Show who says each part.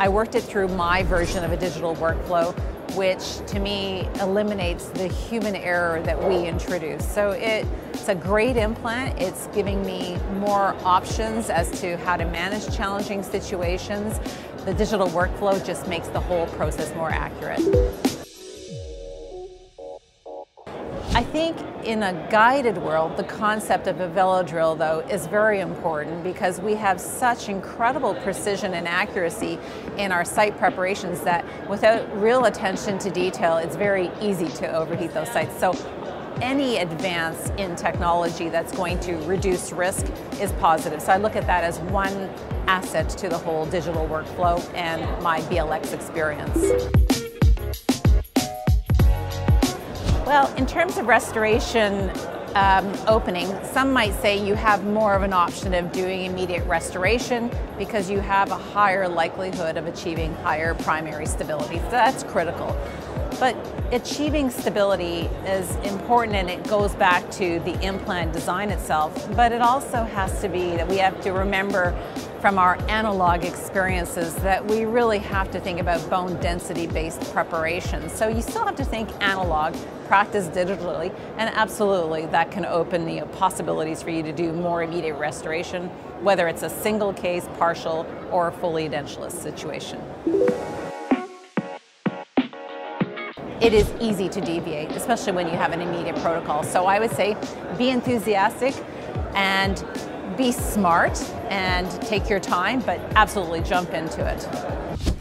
Speaker 1: I worked it through my version of a digital workflow, which to me eliminates the human error that we introduce. So it's a great implant. It's giving me more options as to how to manage challenging situations. The digital workflow just makes the whole process more accurate. I think in a guided world, the concept of a VeloDrill, though, is very important because we have such incredible precision and accuracy in our site preparations that without real attention to detail, it's very easy to overheat those sites. So any advance in technology that's going to reduce risk is positive. So I look at that as one asset to the whole digital workflow and my BLX experience. Well, in terms of restoration opening, some might say you have more of an option of doing immediate restoration because you have a higher likelihood of achieving higher primary stability. So that's critical. But achieving stability is important, and it goes back to the implant design itself, but it also has to be that we have to remember from our analog experiences that we really have to think about bone density based preparation. So you still have to think analog, practice digitally, and absolutely that can open the possibilities for you to do more immediate restoration, whether it's a single case, partial, or fully edentulous situation. It is easy to deviate, especially when you have an immediate protocol. So I would say be enthusiastic and be smart and take your time, but absolutely jump into it.